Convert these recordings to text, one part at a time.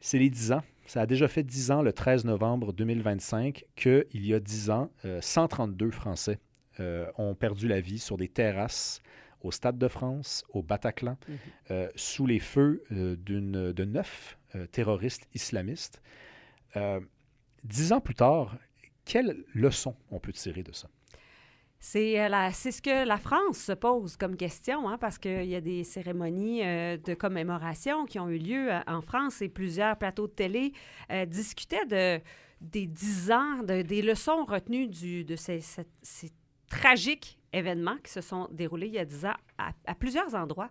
C'est les 10 ans. Ça a déjà fait 10 ans, le 13 novembre 2025, qu'il y a 10 ans, 132 Français ont perdu la vie sur des terrasses au Stade de France, au Bataclan, sous les feux de 9 terroristes islamistes. 10 ans plus tard, quelle leçon on peut tirer de ça? C'est ce que la France se pose comme question, hein, parce qu'il y a des cérémonies de commémoration qui ont eu lieu en France et plusieurs plateaux de télé discutaient des 10 ans, des leçons retenues de ces tragiques événements qui se sont déroulés il y a 10 ans à plusieurs endroits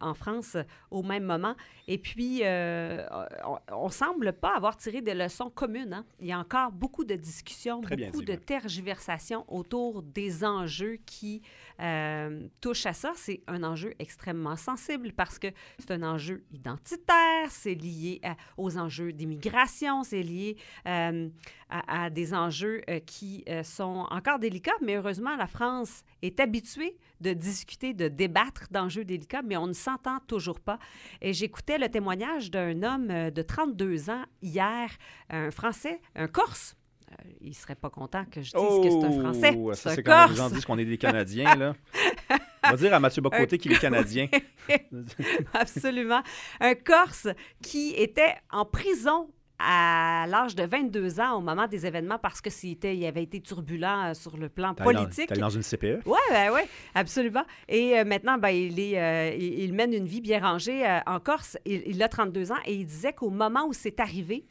en France au même moment. Et puis, on ne semble pas avoir tiré des leçons communes. Hein? Il y a encore beaucoup de discussions, beaucoup de tergiversations autour des enjeux qui touchent à ça. C'est un enjeu extrêmement sensible parce que c'est un enjeu identitaire, c'est lié aux enjeux d'immigration, c'est lié à des enjeux qui sont encore délicats, mais heureusement, la France est habituée de discuter, de débattre d'enjeux délicats, mais on ne s'entend toujours pas. Et j'écoutais le témoignage d'un homme de 32 ans hier, un Français, un Corse. Il ne serait pas content que je dise que c'est un Français. Ça, c'est un quand Corse. les gens disent qu'on est des Canadiens, là. On va dire à Mathieu Bocoté qu'il est Canadien. Absolument. Un Corse qui était en prison à l'âge de 22 ans au moment des événements parce que il avait été turbulent sur le plan politique. T'es allé dans une CPE? Oui, absolument. Et maintenant, il mène une vie bien rangée en Corse. Il a 32 ans et il disait qu'au moment où c'est arrivé,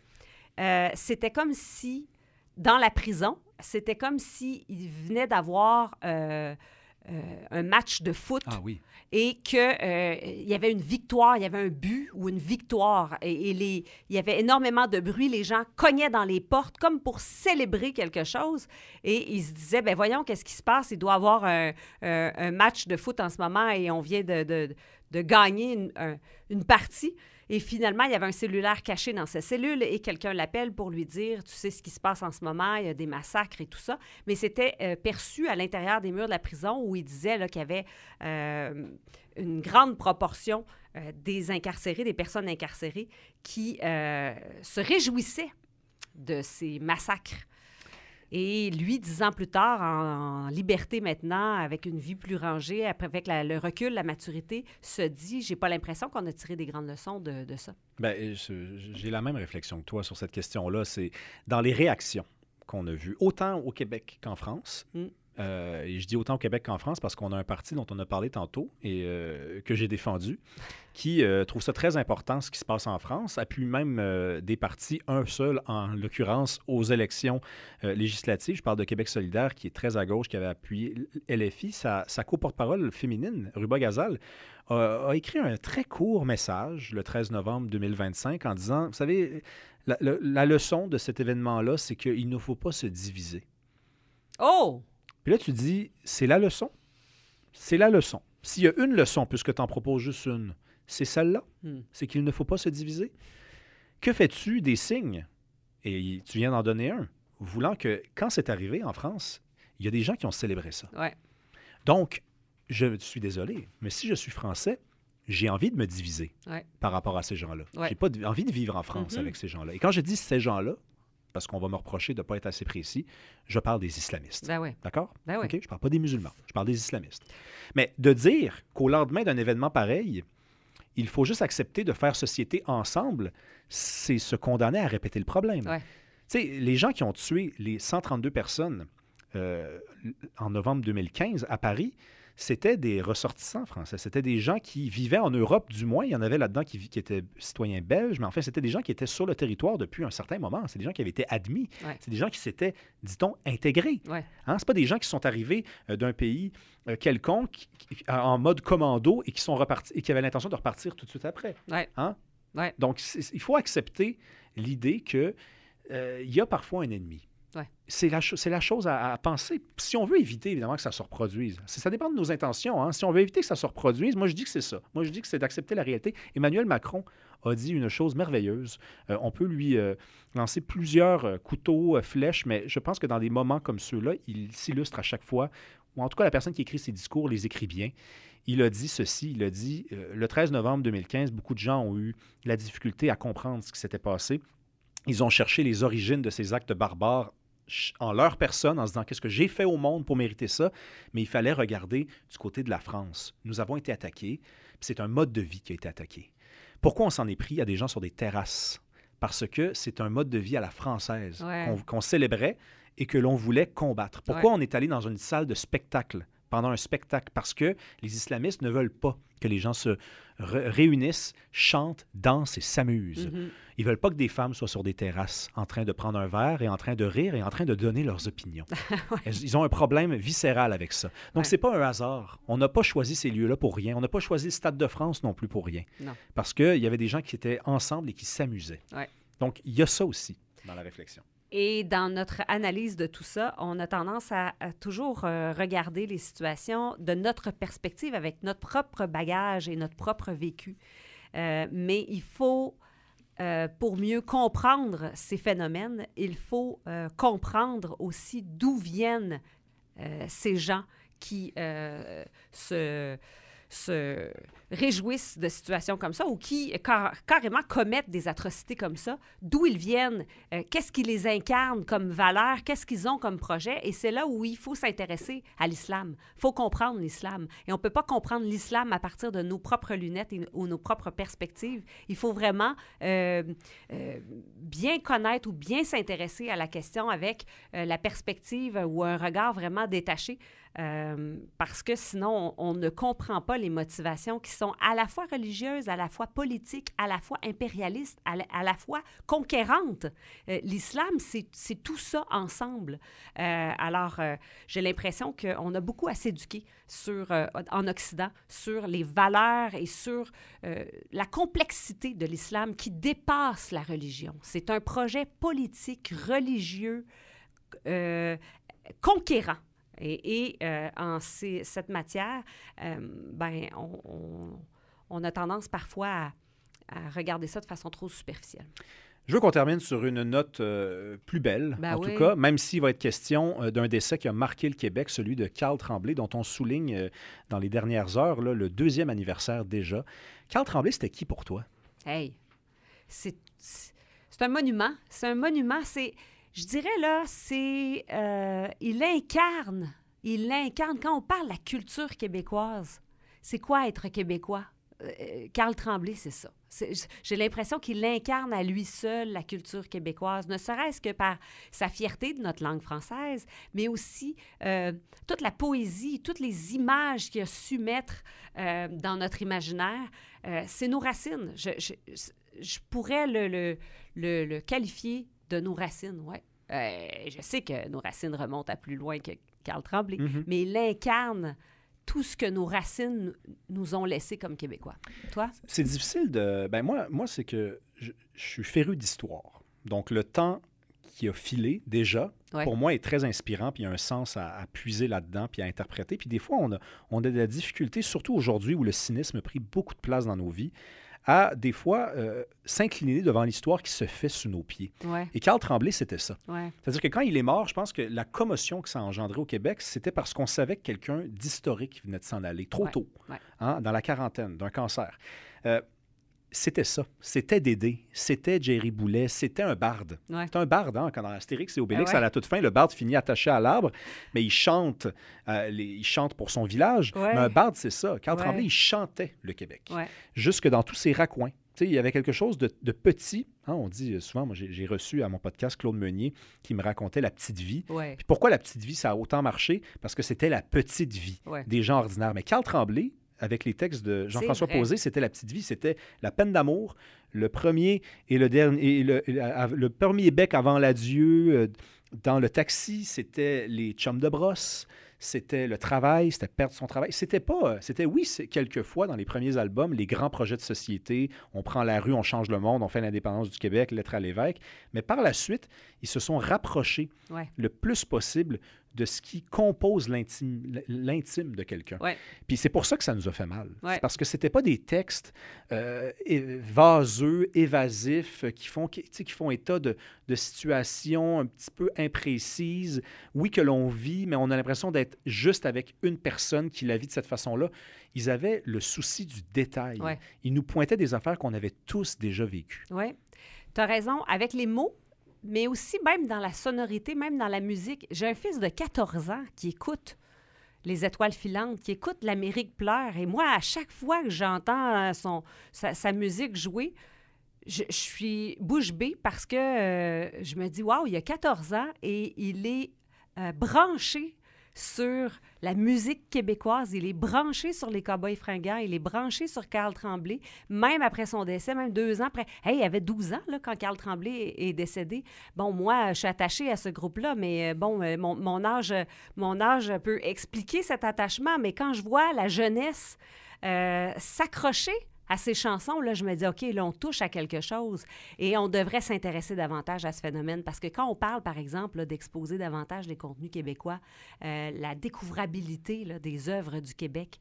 c'était comme si, dans la prison, c'était comme s'il venait d'avoir un match de foot. Ah oui. Et qu'il y avait une victoire, il y avait un but ou une victoire. Et il y avait énormément de bruit. Les gens cognaient dans les portes comme pour célébrer quelque chose. Et ils se disaient, bien voyons, qu'est-ce qui se passe? Il doit y avoir un match de foot en ce moment et on vient de gagner une partie. Et finalement, il y avait un cellulaire caché dans sa cellule et quelqu'un l'appelle pour lui dire « Tu sais ce qui se passe en ce moment, il y a des massacres et tout ça. » Mais c'était perçu à l'intérieur des murs de la prison où il disait là, qu'il y avait une grande proportion des incarcérés, des personnes incarcérées qui se réjouissaient de ces massacres. Et lui, 10 ans plus tard, en liberté maintenant, avec une vie plus rangée, avec le recul, la maturité, se dit, j'ai pas l'impression qu'on a tiré des grandes leçons de ça. Bien, j'ai la même réflexion que toi sur cette question-là. C'est dans les réactions qu'on a vues, autant au Québec qu'en France. Et je dis autant au Québec qu'en France parce qu'on a un parti dont on a parlé tantôt et que j'ai défendu, qui trouve ça très important, ce qui se passe en France, appuie même des partis, un seul en l'occurrence, aux élections législatives. Je parle de Québec solidaire, qui est très à gauche, qui avait appuyé LFI. Sa co-porte-parole féminine, Ruba Gazal, a écrit un très court message le 13 novembre 2025 en disant, vous savez, la leçon de cet événement-là, c'est qu'il ne faut pas se diviser. Oh! Puis là, tu dis, c'est la leçon. C'est la leçon. S'il y a une leçon, puisque tu en proposes juste une, c'est celle-là. C'est qu'il ne faut pas se diviser. Que fais-tu des signes? Et tu viens d'en donner un, voulant que, quand c'est arrivé en France, il y a des gens qui ont célébré ça. Ouais. Donc, je suis désolé, mais si je suis français, j'ai envie de me diviser par rapport à ces gens-là. Ouais. J'ai pas envie de vivre en France avec ces gens-là. Et quand je dis ces gens-là, parce qu'on va me reprocher de ne pas être assez précis, je parle des islamistes. Ben oui. D'accord? Ben oui. OK? Je ne parle pas des musulmans, je parle des islamistes. Mais de dire qu'au lendemain d'un événement pareil, il faut juste accepter de faire société ensemble, c'est se condamner à répéter le problème. Ouais. Tu sais, les gens qui ont tué les 132 personnes en novembre 2015 à Paris, c'était des ressortissants français. C'était des gens qui vivaient en Europe, du moins. Il y en avait là-dedans qui étaient citoyens belges, mais en fait, c'était des gens qui étaient sur le territoire depuis un certain moment. C'est des gens qui avaient été admis. Ouais. C'est des gens qui s'étaient, dit-on, intégrés. Ouais. Hein? C'est pas des gens qui sont arrivés d'un pays quelconque en mode commando et qui sont repartis et qui avaient l'intention de repartir tout de suite après. Ouais. Hein? Ouais. Donc, il faut accepter l'idée qu'il y a parfois un ennemi. Ouais. C'est la chose à penser. Si on veut éviter, évidemment, que ça se reproduise, ça dépend de nos intentions. Hein? Si on veut éviter que ça se reproduise, moi, je dis que c'est ça. Moi, je dis que c'est d'accepter la réalité. Emmanuel Macron a dit une chose merveilleuse. On peut lui lancer plusieurs couteaux, flèches, mais je pense que dans des moments comme ceux-là, il s'illustre à chaque fois, ou en tout cas, la personne qui écrit ses discours les écrit bien. il a dit ceci, il a dit le 13 novembre 2015, beaucoup de gens ont eu la difficulté à comprendre ce qui s'était passé. Ils ont cherché les origines de ces actes barbares en leur personne, en se disant qu'est-ce que j'ai fait au monde pour mériter ça, mais il fallait regarder du côté de la France. Nous avons été attaqués, puis c'est un mode de vie qui a été attaqué. Pourquoi on s'en est pris à des gens sur des terrasses? Parce que c'est un mode de vie à la française qu'on célébrait et que l'on voulait combattre. Pourquoi on est allé dans une salle de spectacle pendant un spectacle? Parce que les islamistes ne veulent pas que les gens se réunissent, chantent, dansent et s'amusent. Ils ne veulent pas que des femmes soient sur des terrasses en train de prendre un verre et en train de rire et en train de donner leurs opinions. Ils ont un problème viscéral avec ça. Donc, ce n'est pas un hasard. On n'a pas choisi ces lieux-là pour rien. On n'a pas choisi le Stade de France non plus pour rien. Non. Parce qu'il y avait des gens qui étaient ensemble et qui s'amusaient. Donc, il y a ça aussi dans la réflexion. Et dans notre analyse de tout ça, on a tendance à toujours regarder les situations de notre perspective avec notre propre bagage et notre propre vécu. Mais il faut, pour mieux comprendre ces phénomènes, il faut comprendre aussi d'où viennent ces gens qui se réjouissent de situations comme ça ou qui carrément commettent des atrocités comme ça, d'où ils viennent, qu'est-ce qui les incarne comme valeur, qu'est-ce qu'ils ont comme projet. Et c'est là où il faut s'intéresser à l'islam. Il faut comprendre l'islam. Et on ne peut pas comprendre l'islam à partir de nos propres lunettes ou nos propres perspectives. Il faut vraiment bien connaître ou bien s'intéresser à la question avec la perspective ou un regard vraiment détaché. Parce que sinon, on ne comprend pas les motivations qui sont à la fois religieuses, à la fois politiques, à la fois impérialistes, à la fois conquérantes. L'islam, c'est tout ça ensemble. Alors, j'ai l'impression qu'on a beaucoup à s'éduquer en Occident sur les valeurs et sur la complexité de l'islam qui dépasse la religion. C'est un projet politique, religieux, conquérant. Et en cette matière, on a tendance parfois à regarder ça de façon trop superficielle. Je veux qu'on termine sur une note plus belle, tout cas, même s'il va être question d'un décès qui a marqué le Québec, celui de Carl Tremblay, dont on souligne dans les dernières heures là, le 2e anniversaire déjà. Carl Tremblay, c'était qui pour toi? Hey, c'est un monument. C'est un monument, je dirais, là, il incarne, quand on parle de la culture québécoise, c'est quoi être québécois? Carl Tremblay, c'est ça. J'ai l'impression qu'il incarne à lui seul la culture québécoise, ne serait-ce que par sa fierté de notre langue française, mais aussi toute la poésie, toutes les images qu'il a su mettre dans notre imaginaire. C'est nos racines. Je pourrais le qualifier de nos racines, oui. Je sais que nos racines remontent à plus loin que Carl Tremblay, mais il incarne tout ce que nos racines nous ont laissé comme Québécois. Toi? C'est difficile de... moi c'est que je suis féru d'histoire. Donc, le temps qui a filé, déjà, pour moi, est très inspirant, puis il y a un sens à puiser là-dedans, puis à interpréter. Puis des fois, on a de la difficulté, surtout aujourd'hui où le cynisme a pris beaucoup de place dans nos vies, à, des fois, s'incliner devant l'histoire qui se fait sous nos pieds. Et Carl Tremblay, c'était ça. C'est-à-dire que quand il est mort, je pense que la commotion que ça a engendré au Québec, c'était parce qu'on savait que quelqu'un d'historique venait de s'en aller trop tôt, dans la quarantaine, d'un cancer. C'était ça. C'était Dédé. C'était Jerry Boulet. C'était un barde. C'est un barde, quand dans Astérix et Obélix, à la toute fin, le barde finit attaché à l'arbre, mais il chante pour son village. Mais un barde, c'est ça. Carl Tremblay, il chantait le Québec. Jusque dans tous ses raccoins. Il y avait quelque chose de petit. On dit souvent, moi, j'ai reçu à mon podcast Claude Meunier qui me racontait la petite vie. Puis pourquoi la petite vie, ça a autant marché? Parce que c'était la petite vie des gens ordinaires. Mais Carl Tremblay, avec les textes de Jean-François Posé, c'était la petite vie, c'était la peine d'amour, le premier et le dernier, le premier bec avant l'adieu dans le taxi, c'était les chums de brosse, c'était le travail, c'était perdre son travail. C'était quelquefois dans les premiers albums, les grands projets de société, on prend la rue, on change le monde, on fait l'indépendance du Québec, lettre à l'évêque. Mais par la suite, ils se sont rapprochés le plus possible de ce qui compose l'intime de quelqu'un. Ouais. Puis c'est pour ça que ça nous a fait mal. Ouais. C'est parce que c'était pas des textes vaseux, évasifs, qui font état de situations un petit peu imprécises. Oui, que l'on vit, mais on a l'impression d'être juste avec une personne qui la vit de cette façon-là. Ils avaient le souci du détail. Ouais. Ils nous pointaient des affaires qu'on avait tous déjà vécues. Oui, tu as raison. Avec les mots, mais aussi même dans la sonorité, même dans la musique. J'ai un fils de 14 ans qui écoute Les Étoiles filantes, qui écoute L'Amérique pleure. Et moi, à chaque fois que j'entends sa musique jouer, je suis bouche bée parce que je me dis, waouh, il a 14 ans et il est branché sur la musique québécoise. Il est branché sur les Cowboys fringants. Il est branché sur Carl Tremblay, même après son décès, même 2 ans après. Hey, il avait 12 ans là, quand Carl Tremblay est décédé. Bon, moi, je suis attachée à ce groupe-là, mais bon, mon âge peut expliquer cet attachement, mais quand je vois la jeunesse s'accrocher à ces chansons, là, je me dis, OK, là, on touche à quelque chose et on devrait s'intéresser davantage à ce phénomène parce que quand on parle, par exemple, là, d'exposer davantage les contenus québécois, la découvrabilité là, des œuvres du Québec,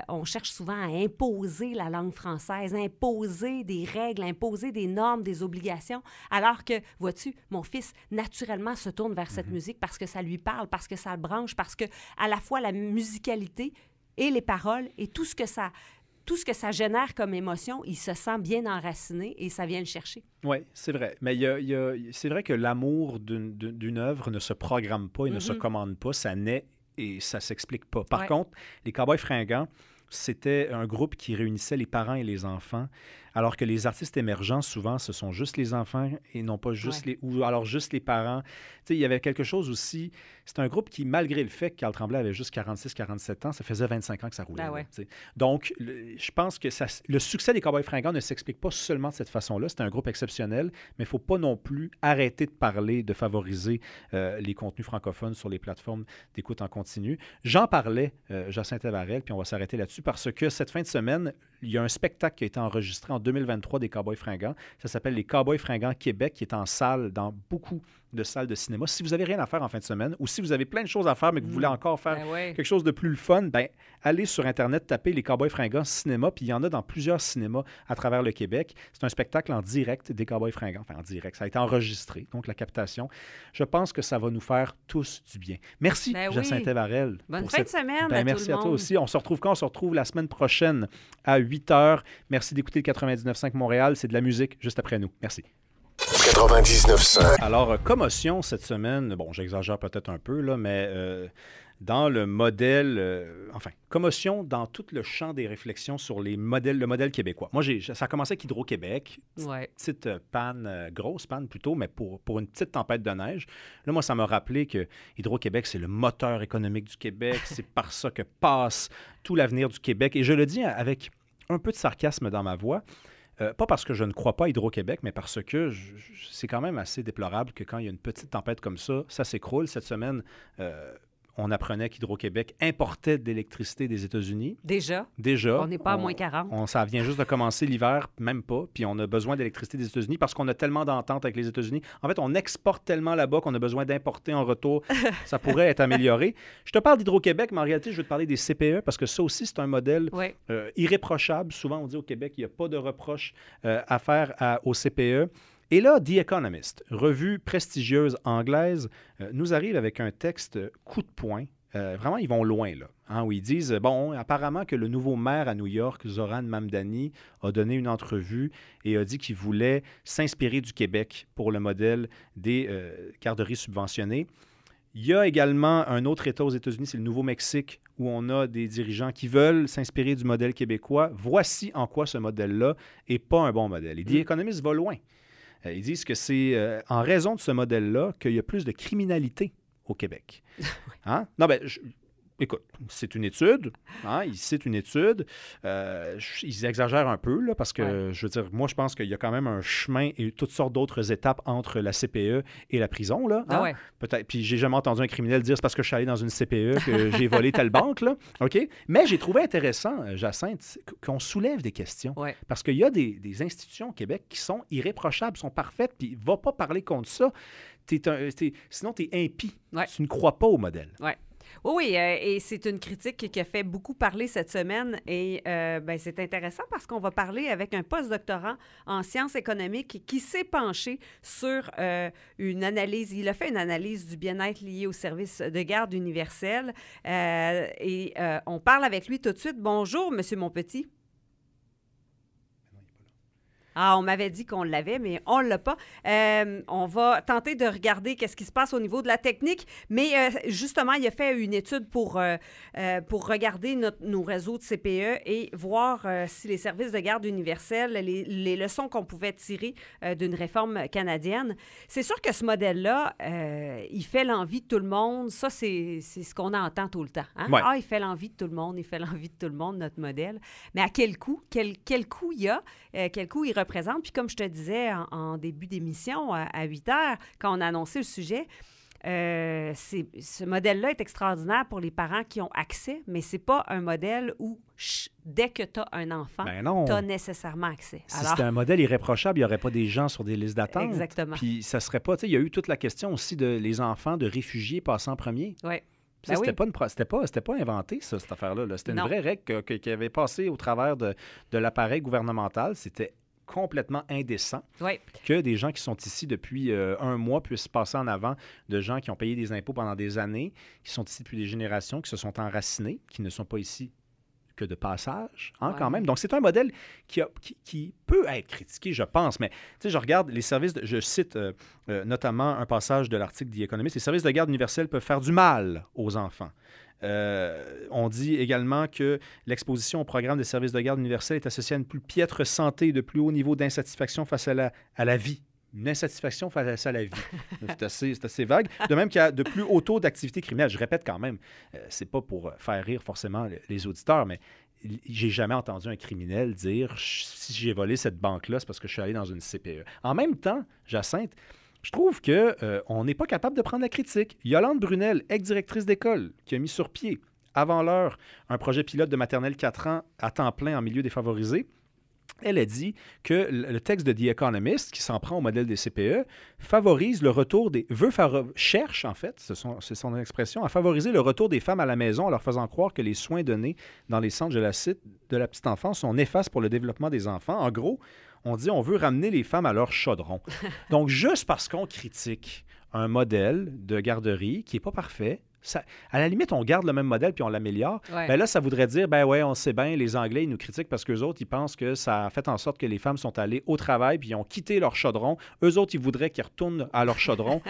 on cherche souvent à imposer la langue française, imposer des règles, imposer des normes, des obligations, alors que, vois-tu, mon fils, naturellement, se tourne vers cette musique parce que ça lui parle, parce que ça le branche, parce que à la fois la musicalité et les paroles et tout ce que ça génère comme émotion, il se sent bien enraciné et ça vient le chercher. Oui, c'est vrai. Mais c'est vrai que l'amour d'une œuvre ne se programme pas et ne se commande pas. Ça naît et ça ne s'explique pas. Par contre, les Cowboys fringants, c'était un groupe qui réunissait les parents et les enfants, alors que les artistes émergents, souvent, ce sont juste les enfants et non pas juste ou alors juste les parents. Tu sais, il y avait quelque chose aussi. C'est un groupe qui, malgré le fait que Carl Tremblay avait juste 46-47 ans, ça faisait 25 ans que ça roulait. Ah ouais. Là, donc, je pense que le succès des Cowboys fringants ne s'explique pas seulement de cette façon-là. C'est un groupe exceptionnel, mais il ne faut pas non plus arrêter de parler, de favoriser les contenus francophones sur les plateformes d'écoute en continu. J'en parlais, Jacinthe Varel, puis on va s'arrêter là-dessus, parce que cette fin de semaine, il y a un spectacle qui a été enregistré en 2023 des Cowboys fringants. Ça s'appelle les Cowboys fringants Québec, qui est en salle dans beaucoup de salles de cinéma. Si vous n'avez rien à faire en fin de semaine ou si vous avez plein de choses à faire mais que vous voulez encore faire quelque chose de plus fun, ben, allez sur Internet, tapez les Cowboys fringants cinéma, puis il y en a dans plusieurs cinémas à travers le Québec. C'est un spectacle en direct des Cowboys fringants. Enfin, en direct. Ça a été enregistré, donc la captation. Je pense que ça va nous faire tous du bien. Merci, Jacinthe Varel. Bonne fin de semaine à merci tout le monde. À toi aussi. On se retrouve quand? On se retrouve la semaine prochaine à 8h. Merci d'écouter le 99.5 Montréal. C'est de la musique juste après nous. Merci. 99.5. Alors, commotion cette semaine, bon, j'exagère peut-être un peu, là, mais dans le modèle, commotion dans tout le champ des réflexions sur le modèle québécois. Moi, ça a commencé avec Hydro-Québec, petite panne, grosse panne plutôt, mais pour une petite tempête de neige. Là, moi, ça m'a rappelé que Hydro-Québec, c'est le moteur économique du Québec, c'est par ça que passe tout l'avenir du Québec. Et je le dis avec un peu de sarcasme dans ma voix. Pas parce que je ne crois pas à Hydro-Québec, mais parce que c'est quand même assez déplorable que quand il y a une petite tempête comme ça s'écroule. Cette semaine, on apprenait qu'Hydro-Québec importait de l'électricité des États-Unis. Déjà. On n'est pas à moins 40. Ça vient juste de commencer l'hiver, même pas. Puis on a besoin d'électricité des États-Unis parce qu'on a tellement d'ententes avec les États-Unis. En fait, on exporte tellement là-bas qu'on a besoin d'importer en retour. Ça pourrait être amélioré. Je te parle d'Hydro-Québec, mais en réalité, je veux te parler des CPE parce que ça aussi, c'est un modèle irréprochable. Souvent, on dit au Québec, il n'y a pas de reproche à faire au CPE. Et là, The Economist, revue prestigieuse anglaise, nous arrive avec un texte coup de poing. Vraiment, ils vont loin, là. Où ils disent, apparemment que le nouveau maire à New York, Zoran Mamdani, a donné une entrevue et a dit qu'il voulait s'inspirer du Québec pour le modèle des garderies subventionnées. Il y a également un autre État aux États-Unis, c'est le Nouveau-Mexique, où on a des dirigeants qui veulent s'inspirer du modèle québécois. Voici en quoi ce modèle-là n'est pas un bon modèle. Et The Economist va loin. Ils disent que c'est en raison de ce modèle-là qu'il y a plus de criminalité au Québec. Hein? Non, écoute, c'est une étude. Hein, ils citent une étude. Ils exagèrent un peu, là, parce que, je veux dire, moi, je pense qu'il y a quand même un chemin et toutes sortes d'autres étapes entre la CPE et la prison. Là, hein? Peut-être. Puis, j'ai jamais entendu un criminel dire c'est parce que je suis allé dans une CPE que j'ai volé telle banque. Là. OK? Mais j'ai trouvé intéressant, Jacinthe, qu'on soulève des questions. Parce qu'il y a des institutions au Québec qui sont irréprochables, sont parfaites, puis va pas parler contre ça. Sinon, tu es impie. Tu ne crois pas au modèle. Oui, et c'est une critique qui a fait beaucoup parler cette semaine et c'est intéressant parce qu'on va parler avec un postdoctorant en sciences économiques qui s'est penché sur une analyse. Il a fait une analyse du bien-être lié au service de garde universel et on parle avec lui tout de suite. Bonjour, Monsieur Monpetit. Ah, on m'avait dit qu'on l'avait, mais on ne l'a pas. On va tenter de regarder qu'est-ce qui se passe au niveau de la technique, mais justement, il a fait une étude pour regarder nos réseaux de CPE et voir si les services de garde universelle, les leçons qu'on pouvait tirer d'une réforme canadienne. C'est sûr que ce modèle-là, il fait l'envie de tout le monde. Ça, c'est ce qu'on entend tout le temps. Hein? Ah, il fait l'envie de tout le monde, il fait l'envie de tout le monde, notre modèle. Mais à quel coût? Quel coût il y a? Quel coût il représente? Puis comme je te disais en début d'émission, à 8 heures, quand on a annoncé le sujet, ce modèle-là est extraordinaire pour les parents qui ont accès, mais c'est pas un modèle où dès que tu as un enfant, tu as nécessairement accès. Si c'était un modèle irréprochable, il n'y aurait pas des gens sur des listes d'attente. Exactement. Puis ça serait pas... Il y a eu toute la question aussi de les enfants de réfugiés passant en premier. Oui. Ça, c'était pas inventé, ça, cette affaire-là. Là. C'était une vraie règle qui avait passé au travers de l'appareil gouvernemental. C'était complètement indécent que des gens qui sont ici depuis un mois puissent passer en avant de gens qui ont payé des impôts pendant des années, qui sont ici depuis des générations, qui se sont enracinés, qui ne sont pas ici que de passage, quand même. Donc, c'est un modèle qui peut être critiqué, je pense. Mais, tu sais, je regarde les services, je cite notamment un passage de l'article d'E Economist, les services de garde universelle peuvent faire du mal aux enfants. On dit également que l'exposition au programme des services de garde universelle est associée à une plus piètre santé et de plus haut niveau d'insatisfaction face à la vie. Une insatisfaction face à la vie. C'est assez vague. De même qu'il y a de plus hauts taux d'activité criminelle. Je répète quand même, c'est pas pour faire rire forcément les auditeurs, mais j'ai jamais entendu un criminel dire « si j'ai volé cette banque-là, c'est parce que je suis allé dans une CPE ». En même temps, Jacinthe, je trouve qu'on n'est pas capable de prendre la critique. Yolande Brunel, ex-directrice d'école, qui a mis sur pied, avant l'heure, un projet pilote de maternelle 4 ans à temps plein en milieu défavorisé, elle a dit que le texte de The Economist, qui s'en prend au modèle des CPE, favorise le retour cherche, en fait, c'est son expression, à favoriser le retour des femmes à la maison en leur faisant croire que les soins donnés dans les centres de la petite enfance sont néfastes pour le développement des enfants. En gros, on dit on veut ramener les femmes à leur chaudron. Donc, juste parce qu'on critique un modèle de garderie qui n'est pas parfait, à la limite, on garde le même modèle puis on l'améliore. Ben là, ça voudrait dire, on sait bien, les Anglais, ils nous critiquent parce qu'eux autres, ils pensent que ça a fait en sorte que les femmes sont allées au travail puis ils ont quitté leur chaudron. Eux autres, ils voudraient qu'ils retournent à leur chaudron.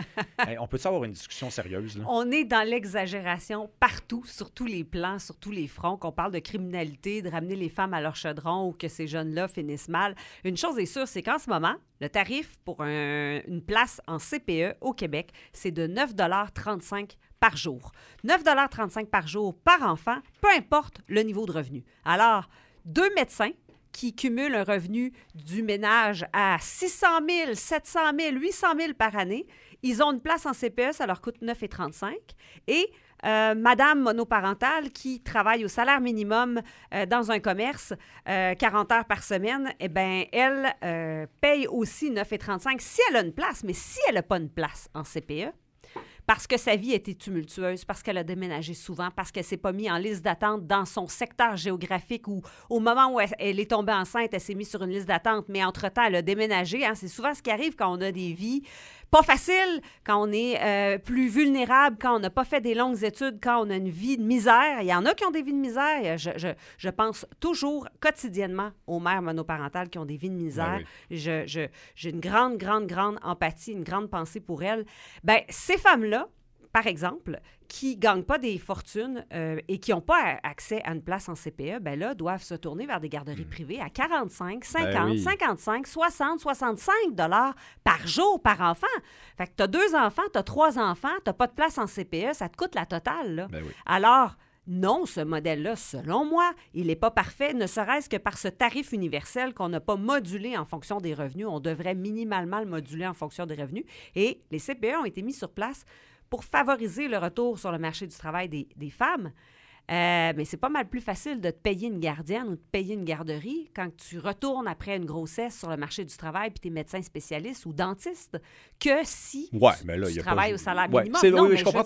On peut-tu avoir une discussion sérieuse? Là? On est dans l'exagération partout, sur tous les plans, sur tous les fronts, qu'on parle de criminalité, de ramener les femmes à leur chaudron ou que ces jeunes-là finissent mal. Une chose est sûre, c'est qu'en ce moment, le tarif pour une place en CPE au Québec, c'est de 9,35 par jour. 9,35 par jour par enfant, peu importe le niveau de revenu. Alors, 2 médecins qui cumulent un revenu du ménage à 600 000, 700 000, 800 000 par année, ils ont une place en CPE, ça leur coûte 9,35. Et madame monoparentale qui travaille au salaire minimum dans un commerce 40 heures par semaine, elle paye aussi 9,35 si elle a une place. Mais si elle n'a pas une place en CPE, parce que sa vie a été tumultueuse, parce qu'elle a déménagé souvent, parce qu'elle ne s'est pas mise en liste d'attente dans son secteur géographique ou au moment où elle est tombée enceinte, elle s'est mise sur une liste d'attente, mais entre-temps, elle a déménagé. Hein. C'est souvent ce qui arrive quand on a des vies pas faciles, quand on est plus vulnérable, quand on n'a pas fait des longues études, quand on a une vie de misère. Il y en a qui ont des vies de misère. Je pense toujours quotidiennement aux mères monoparentales qui ont des vies de misère. Oui. J'ai une grande, grande, grande empathie, une grande pensée pour elles. Ces femmes-là, par exemple, qui ne gagnent pas des fortunes et qui n'ont pas accès à une place en CPE, doivent se tourner vers des garderies privées à 45, 50, 55, 60, 65 $ par jour, par enfant. Fait que tu as 2 enfants, tu as 3 enfants, tu n'as pas de place en CPE, ça te coûte la totale. Là. Alors, Non, ce modèle-là, selon moi, il n'est pas parfait, ne serait-ce que par ce tarif universel qu'on n'a pas modulé en fonction des revenus. On devrait minimalement le moduler en fonction des revenus. Et les CPE ont été mis sur place pour favoriser le retour sur le marché du travail des femmes. Mais c'est pas mal plus facile de te payer une gardienne ou de payer une garderie quand tu retournes après une grossesse sur le marché du travail puis tu es médecin spécialiste ou dentiste que si tu travailles au salaire minimum. Oui, je comprends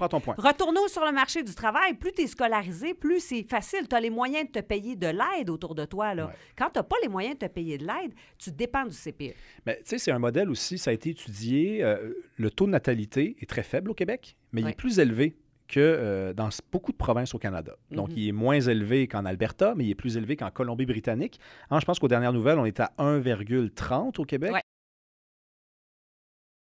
ton point. Retournons sur le marché du travail. Plus tu es scolarisé, plus c'est facile. Tu as les moyens de te payer de l'aide autour de toi. Là. Ouais. Quand tu n'as pas les moyens de te payer de l'aide, tu dépends du CPE. Mais tu sais, c'est un modèle aussi, ça a été étudié. Le taux de natalité est très faible au Québec, mais il est plus élevé que dans beaucoup de provinces au Canada. Donc, il est moins élevé qu'en Alberta, mais il est plus élevé qu'en Colombie-Britannique. Je pense qu'aux dernières nouvelles, on est à 1,30 au Québec